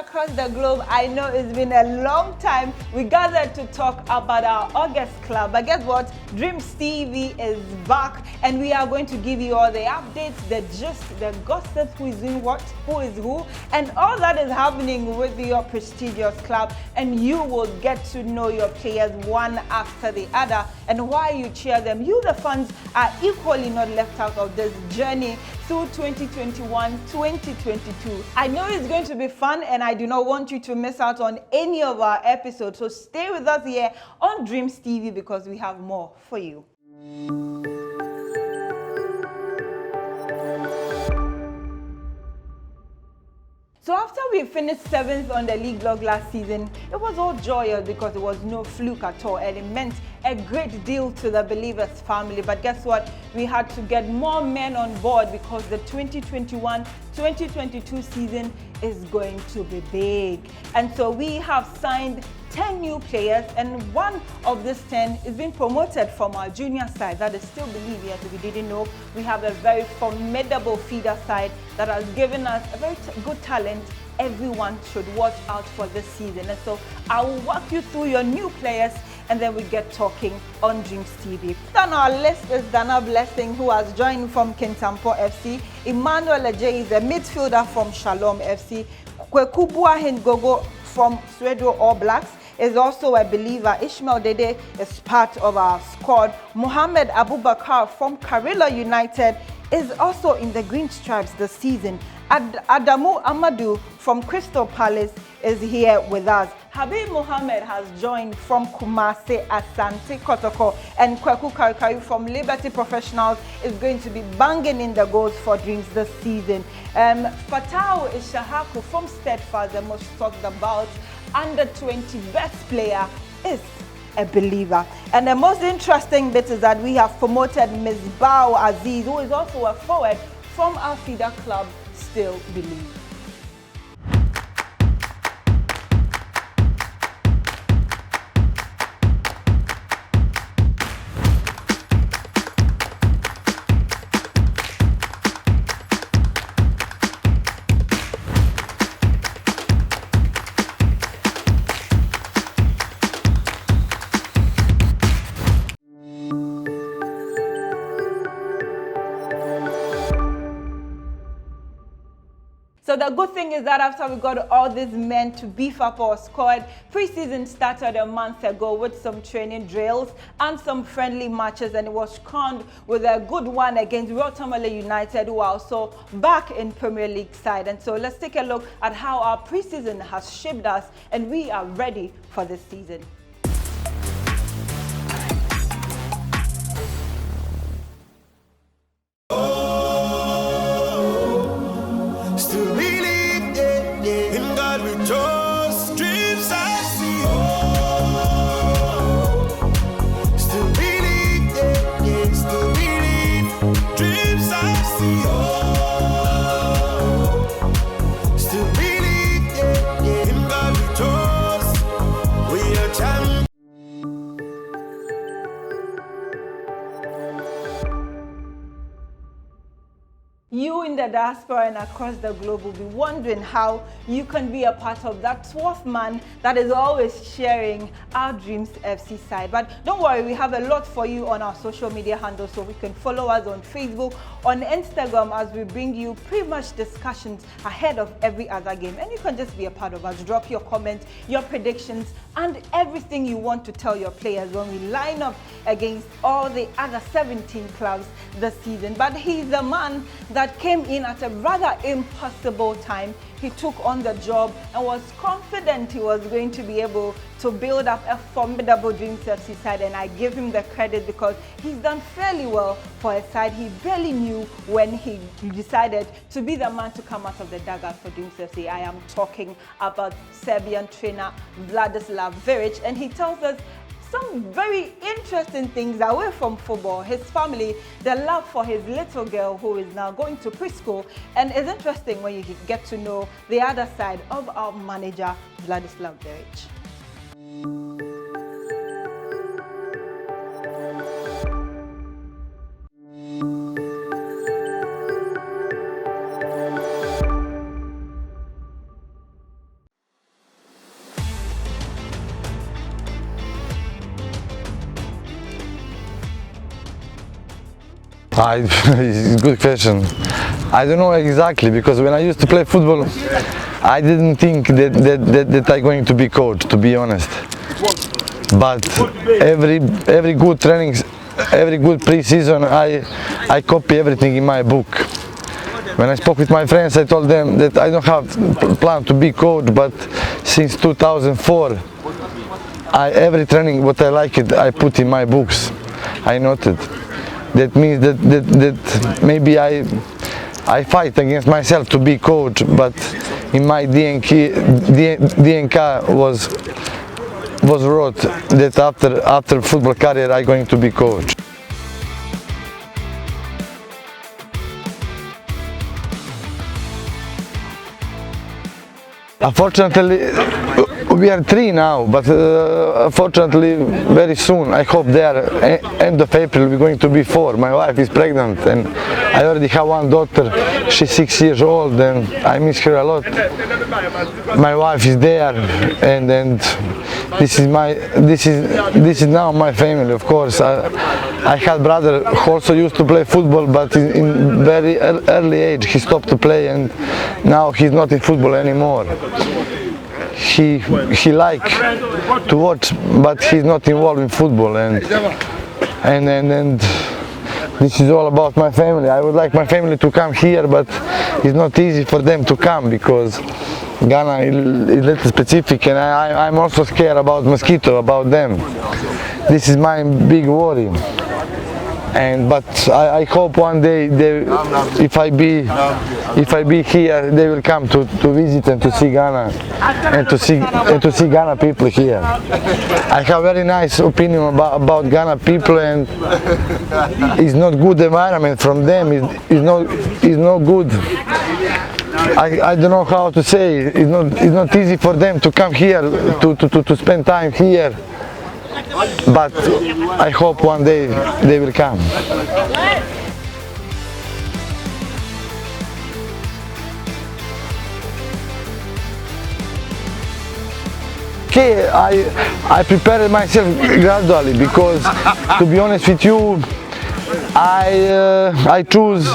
across the globe, I know it's been a long time. We gathered to talk about our August club. But guess what? Dreams TV is back, and we are going to give you all the updates, the gist, the gossip, who is doing what, who is who, and all that is happening with your prestigious club. And you will get to know your players one after the other and why you cheer them. You, the fans, are equally not left out of this journey through 2021-2022. I know it's going to be fun, and I do not want you to miss out on any of our episodes. So stay with us here on Dreams TV because we have more for you. So after we finished 7th on the league log last season, it was all joyous because it was no fluke at all, and it meant a great deal to the Believers family. But guess what? We had to get more men on board because the 2021-2022 season is going to be big. And so we have signed 10 new players, and one of these 10 is being promoted from our junior side. That is still Believers, if you didn't know. We have a very formidable feeder side that has given us a very good talent. Everyone should watch out for this season. And so I will walk you through your new players, and then we get talking on Dreams TV. On our list is Dana Blessing, who has joined from Kintampo FC. Emmanuel Ajay is a midfielder from Shalom FC. Kwekubua Hingogo from Swedo All Blacks is also a Believer. Ishmael Dede is part of our squad. Mohamed Abubakar from Karila United is also in the Green Stripes this season. Adamu Amadou from Crystal Palace is here with us. Habib Mohammed has joined from Kumasi Asante Kotoko, and Kweku Karikayu from Liberty Professionals is going to be banging in the goals for Dreams this season. Fatau Ishahaku from Steadfast, the most talked about under 20 best player, is a Believer. And the most interesting bit is that we have promoted Ms. Bao Aziz, who is also a forward from our feeder club, Still Believe. So the good thing is that after we got all these men to beef up our squad, preseason started a month ago with some training drills and some friendly matches, and it was crowned with a good one against Rotamale United, who are also back in Premier League side. And so let's take a look at how our preseason has shaped us, and we are ready for this season. You in the diaspora and across the globe will be wondering how you can be a part of that 12th man that is always sharing our Dreams FC side. But don't worry, we have a lot for you on our social media handles, so we can follow us on Facebook, on Instagram, as we bring you pretty much discussions ahead of every other game. And you can just be a part of us. Drop your comments, your predictions, and everything you want to tell your players when we line up against all the other 17 clubs this season. But he's the man that came in at a rather impossible time. He took on the job and was confident he was going to be able to build up a formidable Dreams FC side, and I give him the credit because he's done fairly well for a side he barely knew when he decided to be the man to come out of the dugout for Dreams FC. I am talking about Serbian trainer Vladislav Veric, and he tells us some very interesting things away from football. His family, the love for his little girl who is now going to preschool, and it's interesting when you get to know the other side of our manager, Vladislav Veric. It's a good question. I don't know exactly, because when I used to play football, I didn't think that I'm going to be coach, to be honest. But every good trainings, every good pre-season, I copy everything in my book. When I spoke with my friends, I told them that I don't have plan to be coach, but since 2004, every training what I like it, I put in my books. I noted. That means that maybe I fight against myself to be coach, but in my DNK was wrote that after football career I'm going to be coach. Unfortunately, we are 3 now, but unfortunately very soon, I hope there, end of April, we're going to be 4. My wife is pregnant and I already have one daughter. She's 6 years old and I miss her a lot. My wife is there, and this is now my family. Of course, I had brother who also used to play football, but in very early age he stopped to play, and now he's not in football anymore. He like to watch, but he's not involved in football, and this is all about my family. I would like my family to come here, but it's not easy for them to come because Ghana is a little specific, and I'm also scared about mosquito, about them. This is my big worry. But I hope one day if I be here, they will come to visit and to see Ghana and to see Ghana people here. I have very nice opinion about Ghana people, and it's not good environment from them. It's not good. I don't know how to say. It's not easy for them to come here to spend time here. But I hope one day they will come. Okay, I prepared myself gradually because, to be honest with you, I choose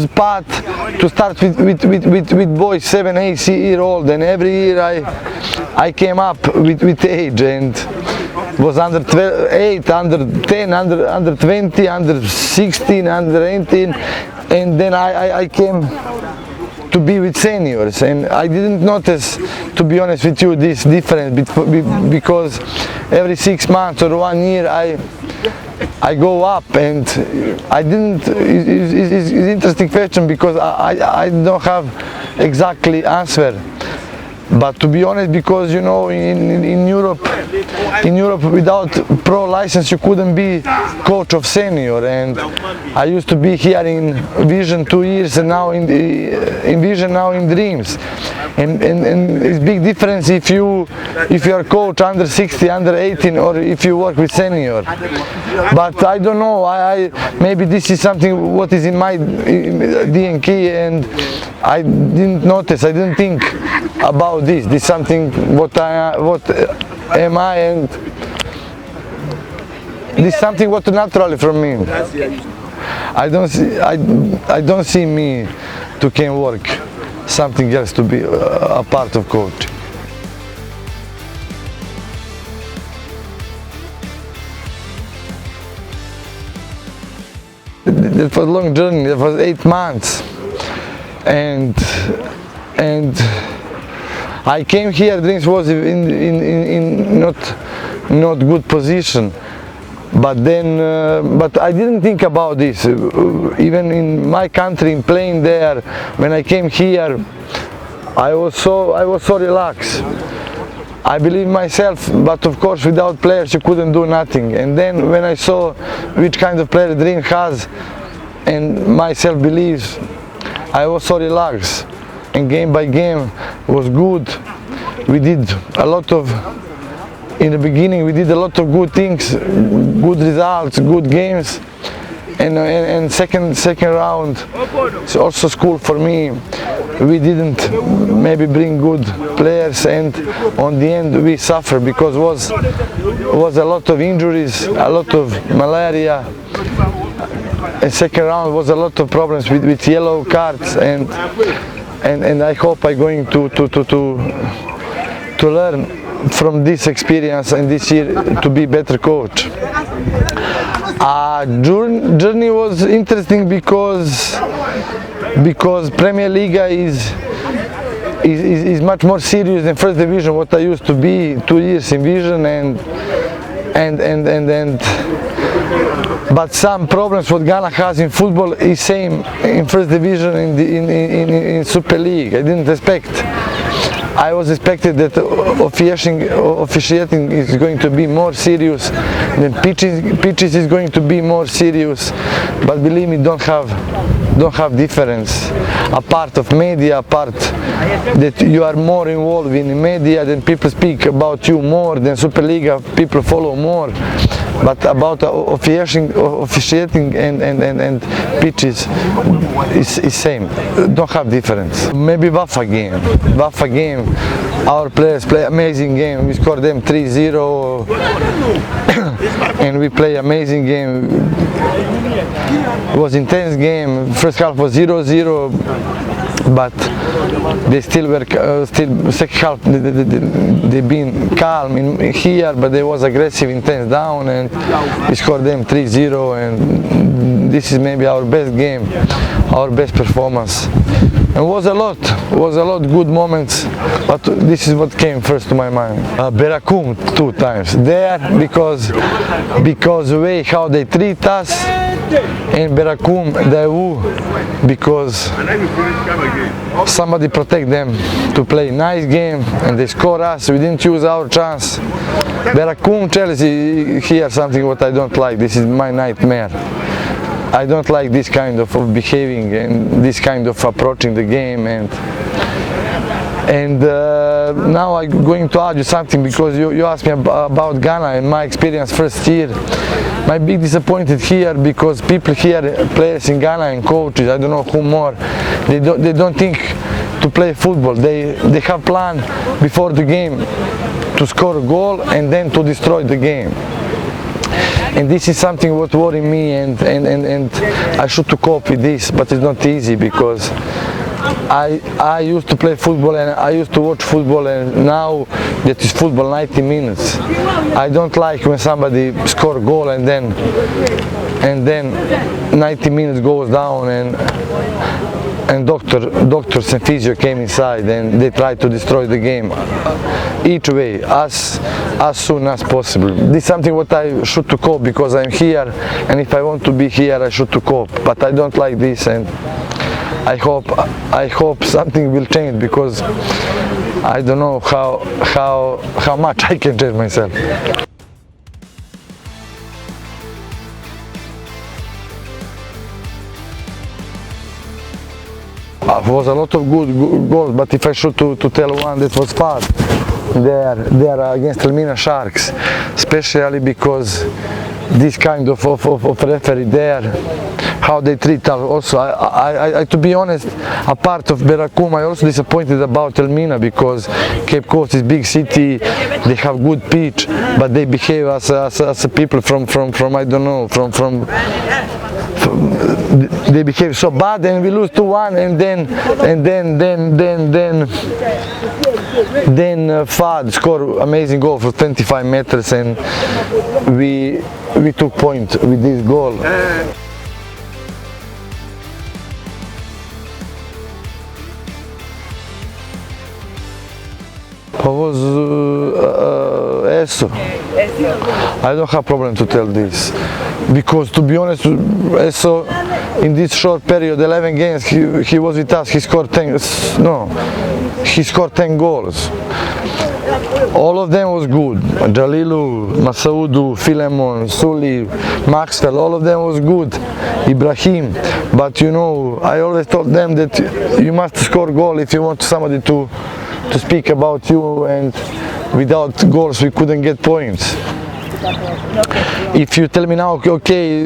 path to start with boys 7, 8 year old, and every year I came up with age, and was under 8, under 10, under 20, under 16, under 18, and then I came to be with seniors, and I didn't notice, to be honest with you, this difference because every 6 months or 1 year I go up, and I didn't. It's interesting question because I don't have exactly answer. But to be honest, because you know, in Europe without pro license you couldn't be coach of senior, and I used to be here in Vision 2 years, and now in Vision, now in Dreams, and it's big difference if you are coach under 60, under 18, or if you work with senior. But I don't know. Maybe this is something what is in my DNK, and I didn't notice. I didn't think about this. This is something what am I, and this is something what naturally from me. I don't see me to can work something else to be a part of coach. That was a long journey. That was 8 months, and I came here. Dreams was in not good position, but I didn't think about this. Even in my country, in playing there, when I came here, I was so relaxed. I believe myself, but of course without players you couldn't do nothing. And then when I saw which kind of player Dream has and my self-belief, I was so relaxed. And game by game was good. We did a lot of, in the beginning we did a lot of good things, good results, good games. And second round, it's also school for me. We didn't maybe bring good players, and on the end we suffered because was a lot of injuries, a lot of malaria, and second round was a lot of problems with yellow cards, and I hope I'm going to learn from this experience and this year to be better coach. Journey was interesting because Premier Liga is much more serious than first division, what I used to be 2 years in vision, but some problems what Ghana has in football is same in first division in Super League. I didn't expect. I was expected that officiating is going to be more serious, then pitches is going to be more serious, but believe me, don't have difference. A part of media, a part that you are more involved in media, then people speak about you more, than Superliga people follow more. But about officiating and pitches is same. Don't have difference. Maybe Wafa game. Our players play amazing game. We score them 3-0 and we play amazing game. It was intense game. First half was 0-0, but they still were second half they been calm in here, but they was aggressive, intense down, and we scored them 3-0, and this is maybe our best game, our best performance. And was a lot good moments, but this is what came first to my mind. Berakum 2 times there because the way how they treat us, and Berakum Daewoo because somebody protect them to play nice game and they score us. We didn't use our chance. Berakum Chelsea here something what I don't like. This is my nightmare. I don't like this kind of behaving and this kind of approaching the game, and now I'm going to ask you something because you asked me about Ghana and my experience first year. My big disappointed here because people here, players in Ghana and coaches, I don't know who more, they don't think to play football. They have plan before the game to score a goal and then to destroy the game. And this is something what worries me, and I should to cope with this, but it's not easy because I used to play football and I used to watch football, and now that is football 90 minutes. I don't like when somebody score a goal and then 90 minutes goes down and doctors and physio came inside and they tried to destroy the game each way as soon as possible. This is something what I should to cope because I'm here, and if I want to be here I should to cope, but I don't like this, and I hope something will change because I don't know how much I can change myself. It was a lot of good goals, but if I should to tell one that was fast, they are against Elmina Sharks, especially because this kind of referee there, how they treat us. Also, I to be honest, a part of Berakum, I also disappointed about Elmina because Cape Coast is big city, they have good pitch, but they behave as a people from I don't know, from they behave so bad, and we lose 2-1, and then Fad scored amazing goal for 25 meters, and we took point with this goal. I was Eso. I don't have problem to tell this because, to be honest, Eso in this short period, 11 games, he was with us. He scored 10 goals. All of them was good. Jalilu, Masaudu, Philemon, Suli, Maxwell, all of them was good. Ibrahim, but you know, I always told them that you must score goal if you want somebody to speak about you, and without goals we couldn't get points. If you tell me now, okay,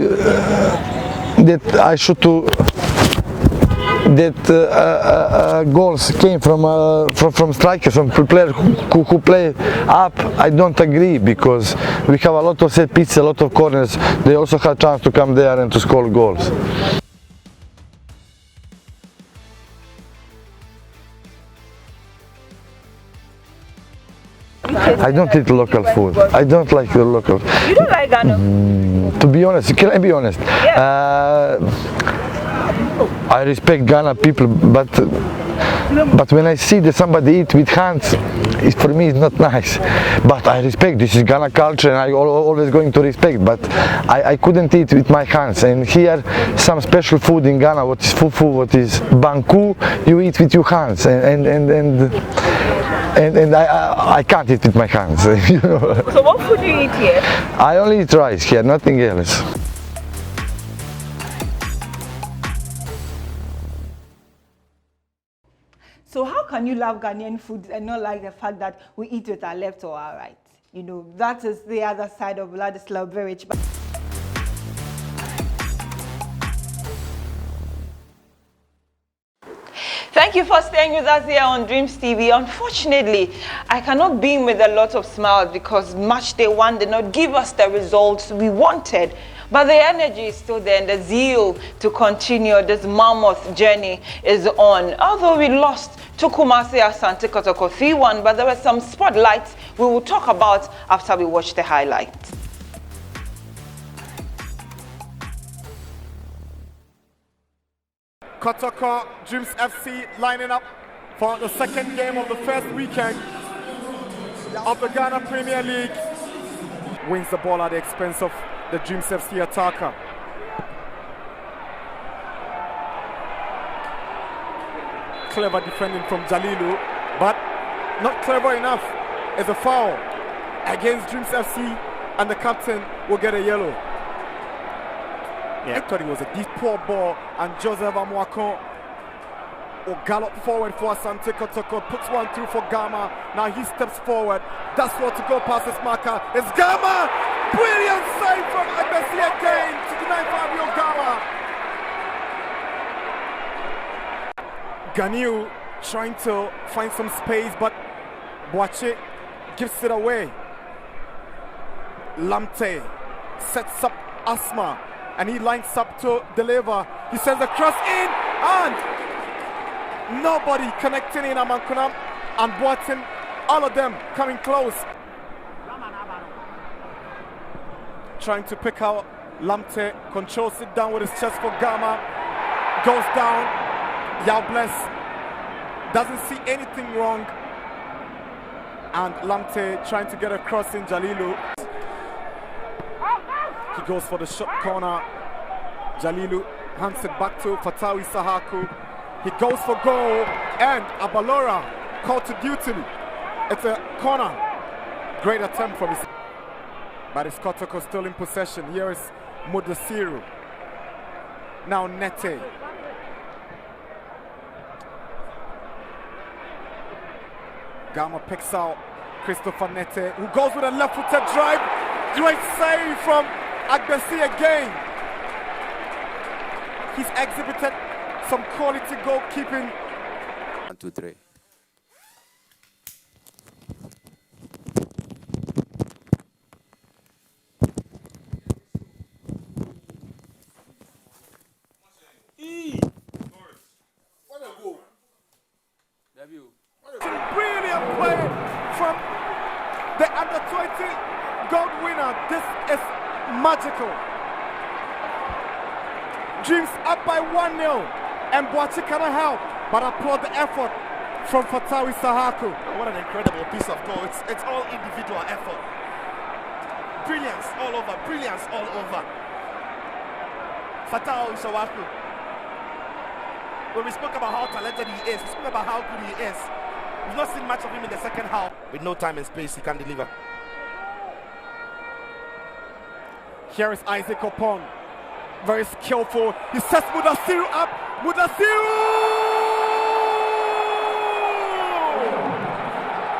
that I should to goals came from strikers, from players who play up. I don't agree, because we have a lot of set pieces, a lot of corners. They also have chance to come there and to score goals. I don't eat local food. I don't like the local. You don't like Ghana? To be honest, can I be honest? Yeah. I respect Ghana people, but when I see that somebody eat with hands, for me it's not nice. But I respect, this is Ghana culture, and I always going to respect. But I couldn't eat with my hands. And here, some special food in Ghana, what is fufu, what is banku, you eat with your hands, and I can't eat with my hands. You know? So what food do you eat here? I only eat rice here, nothing else. So how can you love Ghanaian food and not like the fact that we eat with our left or our right? You know, that is the other side of Vladislav Beric. Thank you for staying with us here on Dreams TV. Unfortunately, I cannot beam with a lot of smiles because match day one did not give us the results we wanted. But the energy is still there and the zeal to continue this mammoth journey is on. Although we lost to Kumasi Asante Kotoko 3-1, but there were some spotlights we will talk about after we watch the highlights. Kotoko Dreams FC lining up for the second game of the first weekend of the Ghana Premier League. Wins the ball at the expense of the Dreams FC attacker. Clever defending from Jalilu, but not clever enough. It's a foul against Dreams FC, and the captain will get a yellow. Yeah. I thought it was a deep poor ball, and Joseph Amuako will gallop forward for Asante Kotoko, puts one through for Gama. Now he steps forward, does what to go past his marker. It's Gama! Brilliant save from Agbesi again to deny Fabio Gama. Ganiu trying to find some space, but Boache gives it away. Lamte sets up Asma, and he lines up to deliver. He sends a cross in, and nobody connecting in. Amankunam and Boateng, all of them coming close. Trying to pick out Lamte, controls it down with his chest for Gama, goes down. Yao Bless doesn't see anything wrong, and Lamte trying to get across in Jalilu. He goes for the short corner. Jalilu hands it back to Fatawi Sahaku. He goes for goal, and Abalora called to duty. It's a corner. Great attempt from his. But it's Kotoko still in possession. Here is Mudasiru. Now Nete. Gama picks out Christopher Nete, who goes with a left-footed drive. Great save from Agbesi again. He's exhibited some quality goalkeeping. 1, 2, 3. Brilliant play from the under-20 gold winner. This is magical. Dreams up by 1-0, and Boache cannot help but applaud the effort from Fatawi Sahaku. What an incredible piece of goal. It's all individual effort. Brilliance all over, brilliance all over. Fatawi Sahaku. When we spoke about how talented he is, we spoke about how good he is. We've not seen much of him in the second half. With no time and space, he can deliver. Here is Isaac Opon. Very skillful. He sets Mudasiru up. Mudasiru!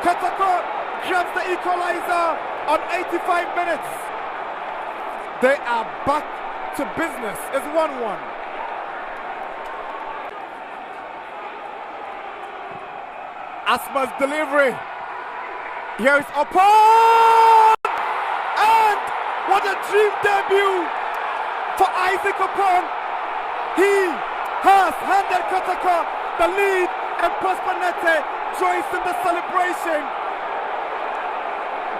Kotoko grabs the equalizer on 85 minutes. They are back to business. It's 1-1. Asma's delivery. Here is Opon! And what a dream debut for Isaac Opon. He has handed Kotoko the lead, and Prosper Nete joins in the celebration.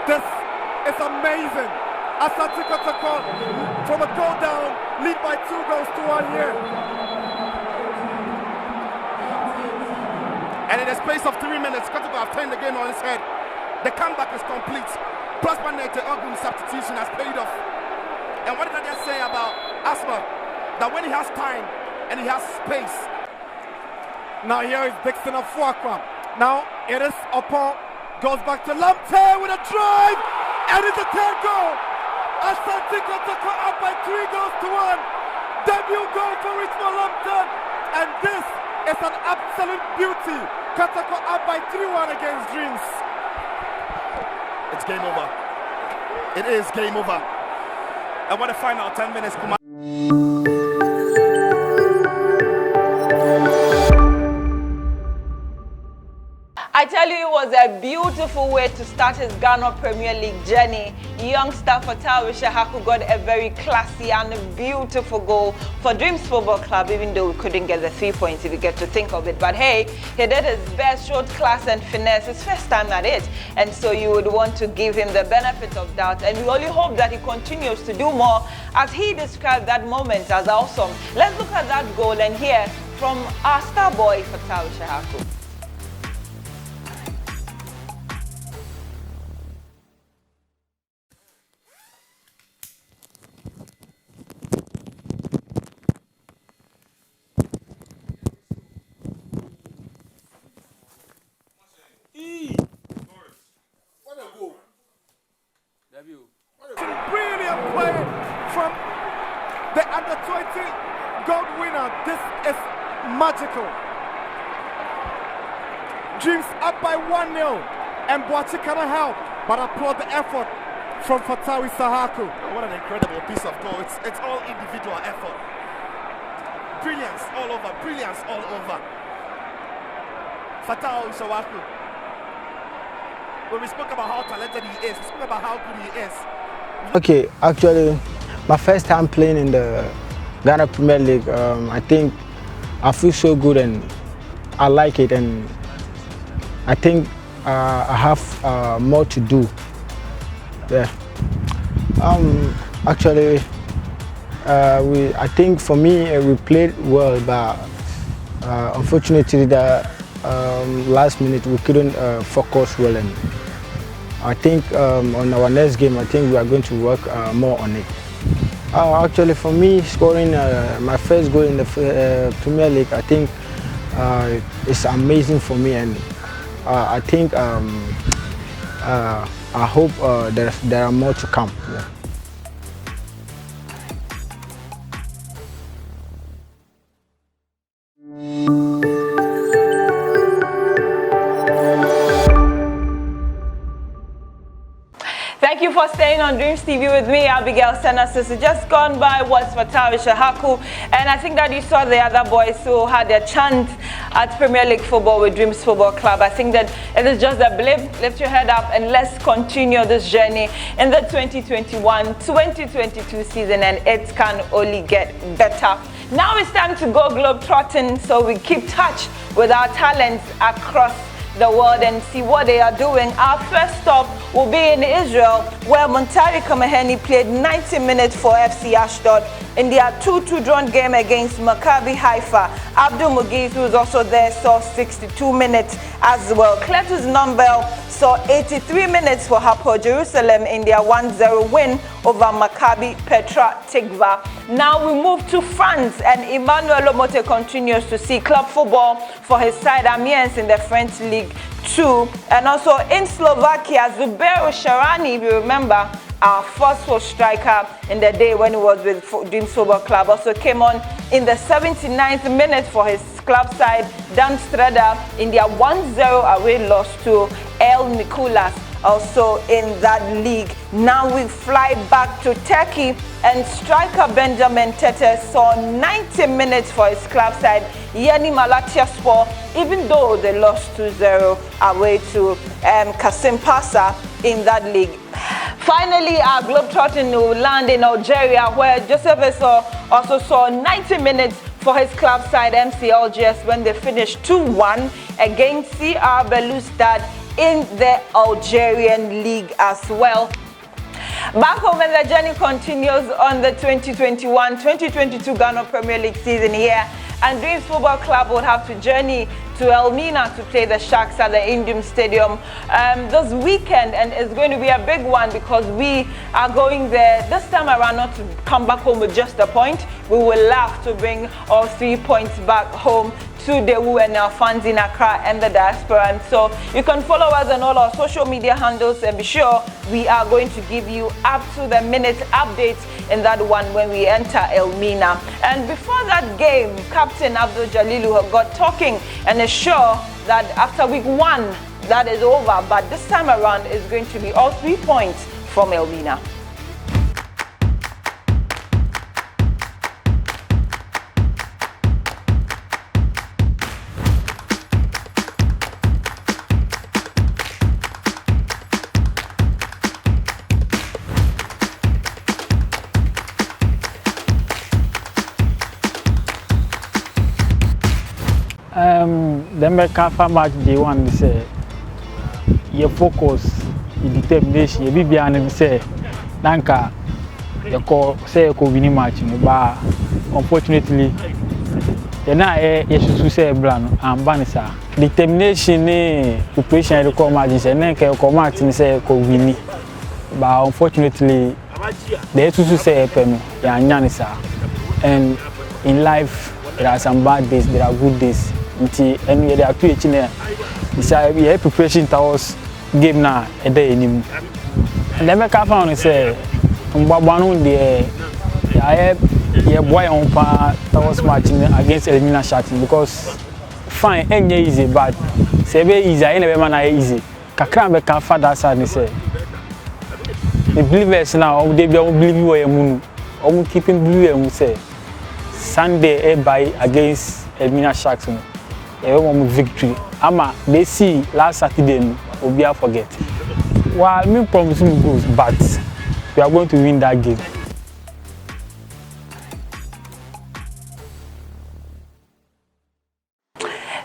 This is amazing. Asante Kotoko from a goal down, lead by 2-1 here. And in the space of 3 minutes, Kotoko have turned the game on its head. The comeback is complete. Prosper Nete Ogun's substitution has paid off. And what did I just say about Asma? That when he has time and he has space. Now here is Dixon of Fuakwa. Now it is Opon, goes back to Lamptey with a drive, and it's a third goal. Asante Kotoko up by 3-1. Debut goal for Richmond Lamptey, and this is an absolute beauty. Kotoko up by 3-1 against Dreams. It's game over. It is game over. And what a final 10 minutes. I tell you, it was a beautiful way to start his Ghana Premier League journey. Youngster Fatawi Shahaku got a very classy and beautiful goal for Dreams Football Club, even though we couldn't get the 3 points if you get to think of it. But hey, he did his best, showed class and finesse, his first time at it. And so you would want to give him the benefit of doubt. And we only hope that he continues to do more, as he described that moment as awesome. Let's look at that goal and hear from our star boy, Fatawi Shahaku. Brilliant play from the under-20 gold winner. This is magical. Dreams up by 1-0, and Boachi cannot help but applaud the effort from Fatawi Sahaku. What an incredible piece of goal. It's all individual effort. Brilliance all over. Brilliance all over. Fatawi Sahaku. When we spoke about how talented he is, we spoke about how good he is. Okay, actually, my first time playing in the Ghana Premier League, I think I feel so good and I like it, and I think I have more to do. Yeah. Actually, I think for me we played well, but unfortunately the last minute we couldn't focus well, and I think on our next game I think we are going to work more on it. Actually, for me, scoring my first goal in the Premier League, I think it's amazing for me, and I think I hope there are more to come. Yeah. Thank you for staying on Dreams TV with me, Abigail Senasis. Just gone by was Fatawi Shahaku, and I think that you saw the other boys who had their chance at Premier League football with Dreams Football Club. I think that it is just a blip. Lift your head up and let's continue this journey in the 2021-2022 season, and it can only get better. Now it's time to go globe-trotting, so we keep touch with our talents across the world and see what they are doing. Our first stop will be in Israel, where Montari Kamaheni played 90 minutes for FC Ashdod in their 2-2 drawn game against Maccabi Haifa. Abdul Mugiz, who was also there, saw 62 minutes as well. Cletus Numbel saw 83 minutes for Hapoel Jerusalem in their 1-0 win over Maccabi Petra Tikva. Now we move to France, and Emmanuel Lomote continues to see club football for his side Amiens in the French League 2. And also in Slovakia, Zubero Sharani, if you remember, our forceful striker in the day when he was with Dreams Football Club, also came on in the 79th minute for his club side, Dan Strada, in their 1-0 away loss to El Nicolas also in that league. Now we fly back to Turkey, and striker Benjamin Tete saw 90 minutes for his club side, Yeni Malatyaspor, even though they lost 2-0 away to Kasim Pasa in that league. Finally, our Globetrotting will land in Algeria, where Joseph Esso also saw 90 minutes for his club side MC Algiers when they finished 2-1 against CR Belouizdad in the Algerian league as well. Back home, and the journey continues on the 2021-2022 Ghana Premier League season here, and Dreams Football Club will have to journey to Elmina to play the Sharks at the Indium Stadium this weekend, and it's going to be a big one because we are going there this time around not to come back home with just a point. We will love to bring all 3 points back home to Daewoo and our fans in Accra and the diaspora. And so you can follow us on all our social media handles, and be sure we are going to give you up to the minute updates in that one when we enter Elmina. And before that game, Captain Abdul Jalilu got talking and is sure that after week 1 that is over, but this time around it's going to be all 3 points from Elmina. The Mercafa match day one, say your focus, your determination, your BBN, say Nanka, you call say you win match, but unfortunately, you're not a say brand and Banisa. Determination, preparation, you call matches, and then you call match and say you win. But unfortunately, they to say pen, Yanisa. And in life, there are some bad days, there are good days. And there are two in there. It's preparation towards game now a day in him. And then I found say, one day, I boy on par towards matching against Elmina Sharks because fine, ain't easy, but say very easy, I never man easy. Kakrambe can father side say. The believers now, they don't believe you are moon, or keeping blue and say Sunday by against Elmina Sharks. Victory. Ama they see last Saturday will be forget. Well, me promising goals, but we are going to win that game.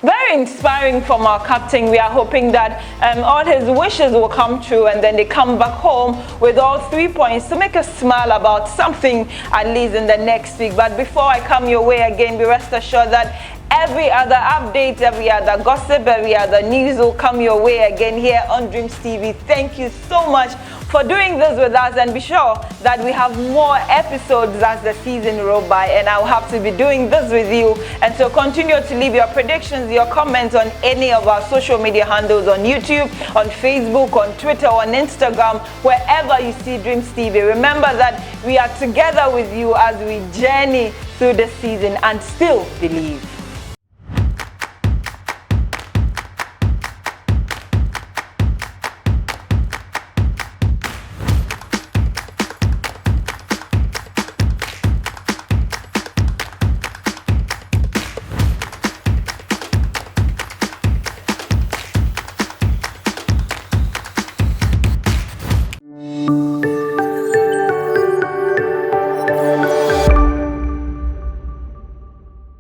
Very inspiring from our captain. We are hoping that all his wishes will come true, and then they come back home with all 3 points to make us smile about something at least in the next week. But before I come your way again, be rest assured that every other update, every other gossip, every other news will come your way again here on Dreams TV. Thank you so much for doing this with us, and be sure that we have more episodes as the season rolls by, and I'll have to be doing this with you. And so continue to leave your predictions, your comments on any of our social media handles, on YouTube, on Facebook, on Twitter, on Instagram, wherever you see Dreams TV. Remember that we are together with you as we journey through the season, and still believe.